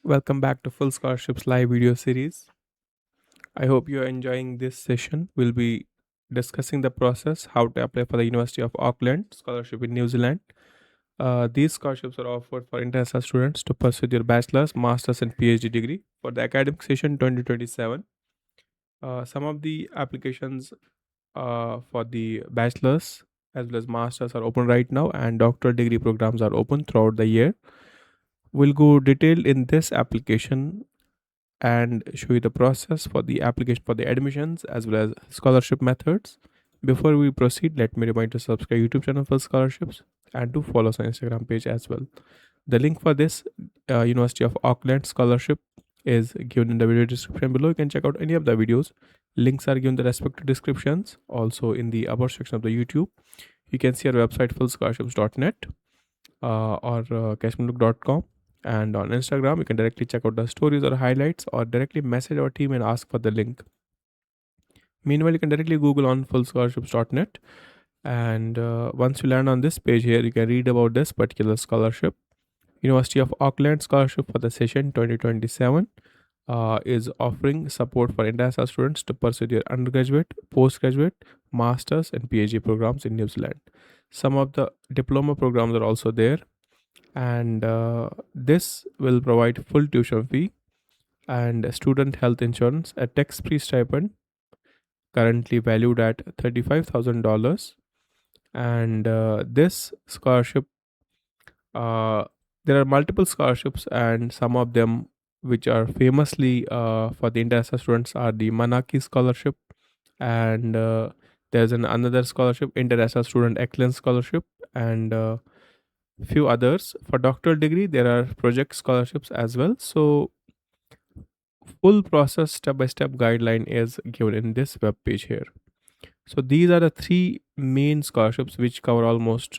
Welcome back to Full Scholarships live video series. I hope you're enjoying this session. We'll be discussing the process, how to apply for the University of Auckland Scholarship in New Zealand. These scholarships are offered for international students to pursue their bachelor's, master's, and PhD degree for the academic session 2027. Some of the applications for the bachelor's as well as master's are open right now, and doctoral degree programs are open throughout the year. We'll go detailed in this application and show you the process for the application for the admissions as well as scholarship methods. Before we proceed, let me remind you to subscribe YouTube channel for scholarships and to follow us on Instagram page as well. The link for this University of Auckland scholarship is given in the video description below. You can check out any of the videos. Links are given in the respective descriptions. Also in the upper section of the YouTube, you can see our website fullscholarships.net or cashmanlook.com, and on Instagram you can directly check out the stories or highlights or directly message our team and ask for the link. Meanwhile, you can directly Google on fullscholarships.net, and once you land on this page here, you can read about this particular scholarship. University of Auckland scholarship for the session 2027 is offering support for international students to pursue their undergraduate, postgraduate, masters, and PhD programs in New Zealand. Some of the diploma programs are also there, and this will provide full tuition fee and student health insurance, a tax-free stipend currently valued at $35,000, and this scholarship, there are multiple scholarships, and some of them which are famously for the international students are the Manaki scholarship, and there's another scholarship, International Student Excellence Scholarship, and few others. For doctoral degree, there are project scholarships as well. So full process step by step guideline is given in this web page here. So these are the three main scholarships which cover almost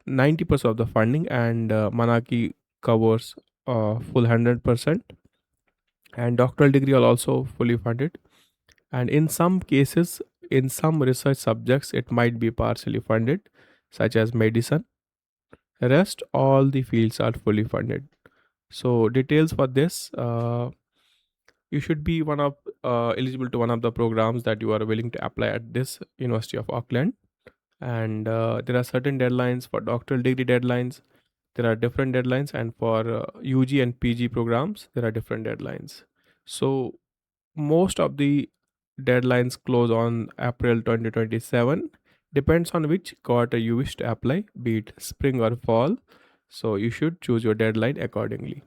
90% of the funding, and Manaki covers full 100%, and doctoral degree are also fully funded, and in some cases, in some research subjects, it might be partially funded, such as medicine. Rest all the fields are fully funded. So details for this, you should be one of eligible to one of the programs that you are willing to apply at this University of Auckland, and there are certain deadlines for doctoral degree deadlines. There are different deadlines, and for UG and PG programs there are different deadlines. So most of the deadlines close on April 2027. Depends on which quarter you wish to apply, be it spring or fall. So you should choose your deadline accordingly.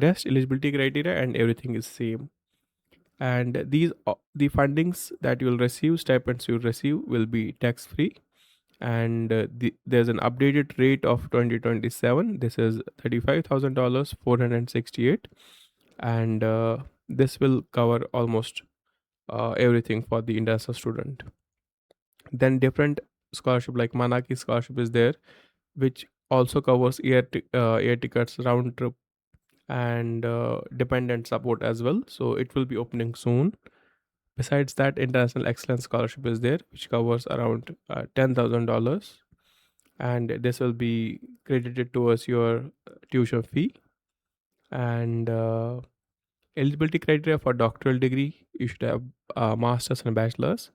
Rest eligibility criteria and everything is same. And these the fundings that you will receive, stipends you will receive, will be tax free. And there's an updated rate of 2027. This is $35,000 468, and this will cover almost everything for the international student. Then different scholarship like Manaki scholarship is there, which also covers air tickets, round trip, and dependent support as well. So it will be opening soon. Besides that, international excellence scholarship is there, which covers around $10,000, and this will be credited towards your tuition fee. And eligibility criteria for doctoral degree, you should have masters and bachelors.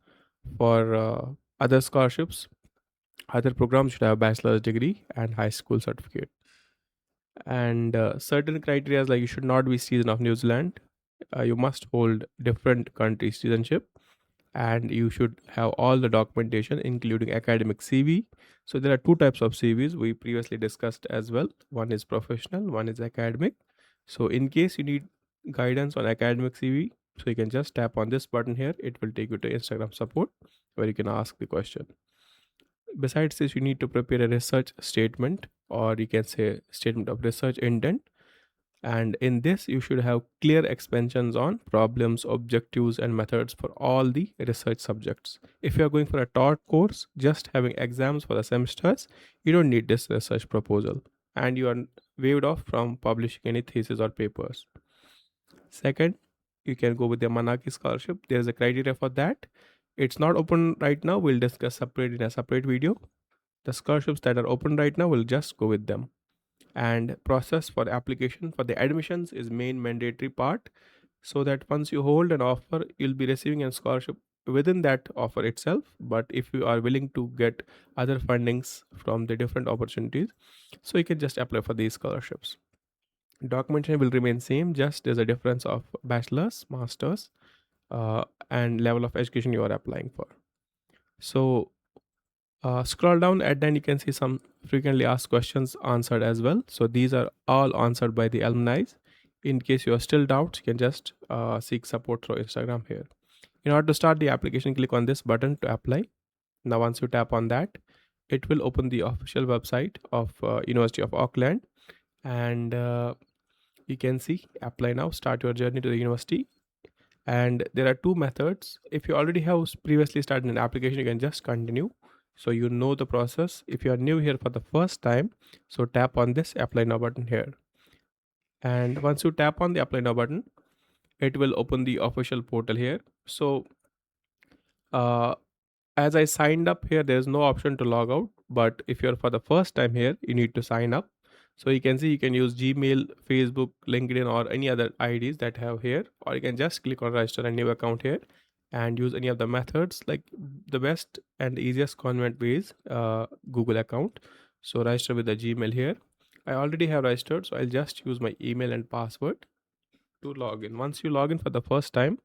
For other scholarships, other programs should have bachelor's degree and high school certificate. And certain criteria like you should not be citizen of New Zealand, you must hold different country citizenship, and you should have all the documentation including academic CV. So there are two types of CVs we previously discussed as well. One is professional, one is academic. So in case you need guidance on academic CV, so you can just tap on this button here. It will take you to Instagram support where you can ask the question. Besides this, you need to prepare a research statement, or you can say statement of research intent, and in this you should have clear expansions on problems, objectives, and methods for all the research subjects. If you are going for a taught course, just having exams for the semesters, you don't need this research proposal, and you are waived off from publishing any thesis or papers. Second, you can go with the Manaki scholarship. There is a criteria for that. It's not open right now, we'll discuss separate in a separate video. The scholarships that are open right now, we'll just go with them. And process for the application for the admissions is main mandatory part, so that once you hold an offer, you'll be receiving a scholarship within that offer itself. But if you are willing to get other fundings from the different opportunities, so you can just apply for these scholarships. Documentation will remain same, just there's a difference of bachelor's, master's, and level of education you are applying for. So scroll down and then you can see some frequently asked questions answered as well. So these are all answered by the alumni. In case you are still doubts, you can just seek support through Instagram here. In order to start the application, click on this button to apply. Now, once you tap on that, it will open the official website of University of Auckland, and you can see apply now, start your journey to the university. And there are two methods. If you already have previously started an application, you can just continue, so you know the process. If you are new here for the first time, so tap on this apply now button here. And once you tap on the apply now button, it will open the official portal here. So uh, as I signed up here, there's no option to log out, but if you're for the first time here, you need to sign up. So you can see you can use Gmail, Facebook, LinkedIn, or any other IDs that have here, or you can just click on register a new account here and use any of the methods. Like the best and easiest convenient way is Google account. So register with the Gmail here. I already have registered, so I'll just use my email and password to log in. Once you log in for the first time,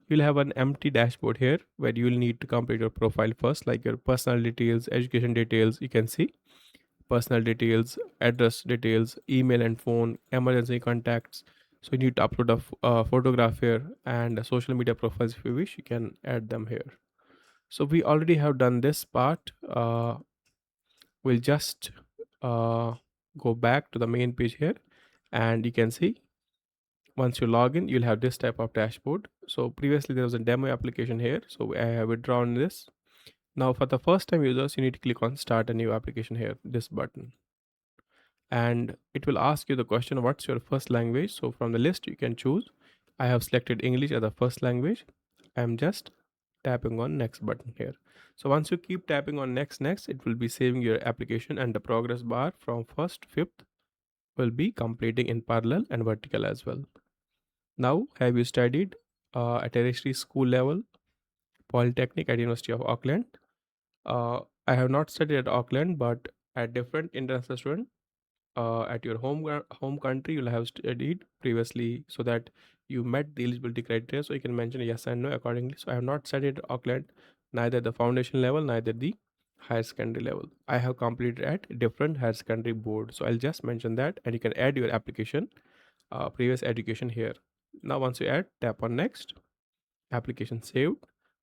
you'll have an empty dashboard here where you'll need to complete your profile first, like your personal details, education details. You can see personal details, address details, email and phone, emergency contacts. So you need to upload a photograph here, and social media profiles. If you wish, you can add them here. So we already have done this part. We'll just uh, go back to the main page here, and you can see once you log in, you'll have this type of dashboard. So previously there was a demo application here, so I have withdrawn this. Now for the first time users, you need to click on start a new application here, this button, and it will ask you the question, what's your first language? So from the list you can choose. I have selected English as the first language. I'm just tapping on next button here. So once you keep tapping on next, it will be saving your application, and the progress bar from first to fifth will be completing in parallel and vertical as well. Now, have you studied at tertiary school level, Polytechnic at University of Auckland? I have not studied at Auckland, but at different international student at your home country, you'll have studied previously, so that you met the eligibility criteria. So you can mention yes and no accordingly. So I have not studied at Auckland, neither the foundation level, neither the higher secondary level. I have completed at different higher secondary board. So I'll just mention that, and you can add your application previous education here. Now once you add, tap on next, application saved.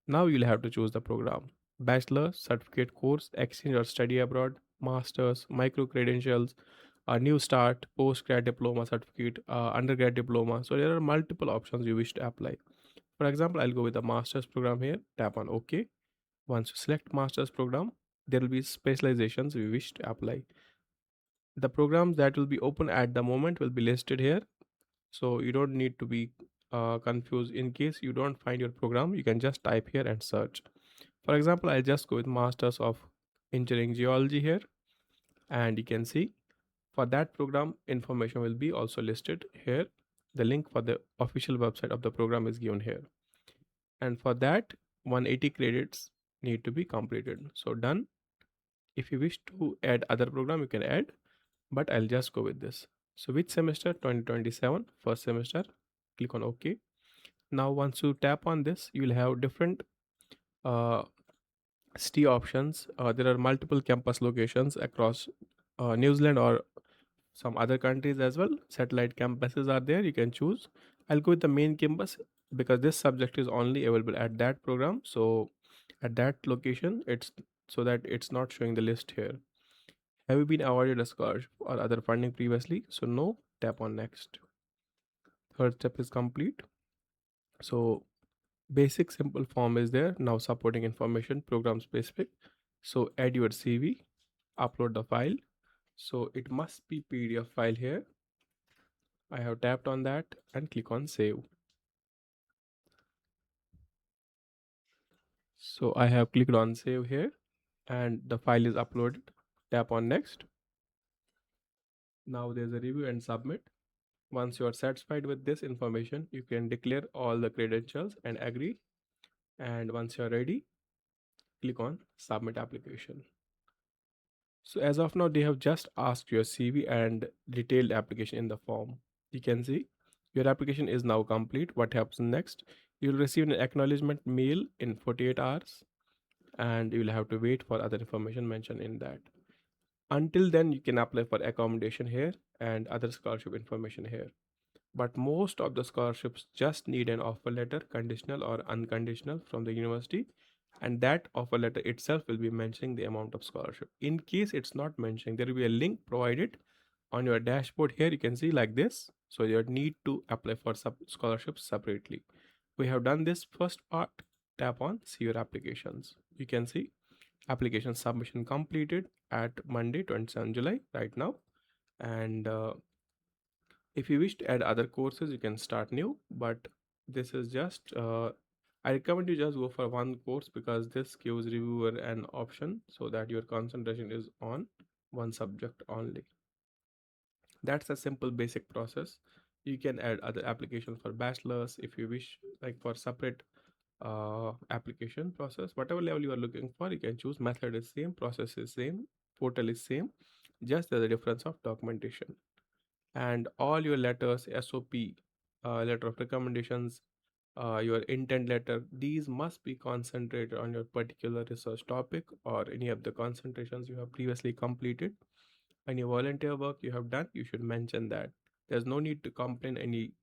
Now you'll have to choose the program: bachelor, certificate course, exchange or study abroad, masters, micro credentials, a new start, postgrad diploma certificate, undergrad diploma. So there are multiple options you wish to apply. For example, I'll go with the master's program here. Tap on OK. Once you select master's program, there will be specializations we wish to apply. The programs that will be open at the moment will be listed here, so you don't need to be confused. In case you don't find your program, you can just type here and search. For example, I'll just go with masters of engineering geology here, and you can see for that program information will be also listed here. The link for the official website of the program is given here, and for that 180 credits need to be completed. So done. If you wish to add other program, you can add, but I'll just go with this. So which semester? 2027 first semester. Click on OK. Now once you tap on this, you will have different uh, city options. There are multiple campus locations across New Zealand or some other countries as well. Satellite campuses are there, you can choose. I'll go with the main campus because this subject is only available at that program, so at that location it's, so that it's not showing the list here. Have you been awarded a scholarship or other funding previously? So no, tap on next. Third step is complete. So basic simple form is there. Now supporting information, program specific. So add your CV, upload the file. So it must be PDF file here. I have tapped on that and click on save. So I have clicked on save here, and the file is uploaded. Tap on next. Now there's a review and submit. Once you are satisfied with this information, you can declare all the credentials and agree. And once you are ready, click on submit application. So as of now, they have just asked your CV and detailed application in the form. You can see your application is now complete. What happens next? You'll receive an acknowledgement mail in 48 hours, and you'll have to wait for other information mentioned in that. Until then, you can apply for accommodation here and other scholarship information here. But most of the scholarships just need an offer letter, conditional or unconditional, from the university, and that offer letter itself will be mentioning the amount of scholarship. In case it's not mentioning, there will be a link provided on your dashboard here. You can see like this. So you need to apply for scholarships separately. We have done this first part. Tap on see your applications. You can see application submission completed at Monday 27 July right now. And if you wish to add other courses, you can start new, but this is just I recommend you just go for one course because this gives reviewer an option so that your concentration is on one subject only. That's a simple basic process. You can add other application for bachelors if you wish, like for separate application process. Whatever level you are looking for, you can choose. Method is same, process is same, portal is same, just there's a difference of documentation. And all your letters, SOP, letter of recommendations, your intent letter, these must be concentrated on your particular research topic or any of the concentrations you have previously completed. Any volunteer work you have done, you should mention that. There's no need to complain any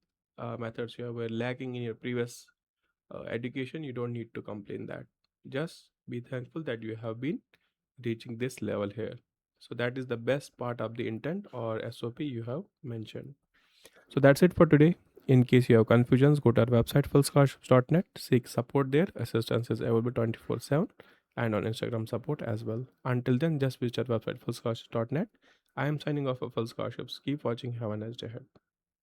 methods you were lacking in your previous education. You don't need to complain that. Just be thankful that you have been reaching this level here. So that is the best part of the intent or SOP you have mentioned. So that's it for today. In case you have confusions, go to our website fullscholarships.net. Seek support there. Assistance is available 24/7 and on Instagram support as well. Until then, just visit our website fullscholarships.net. I am signing off for Full Scholarships. Keep watching. Have a nice day ahead.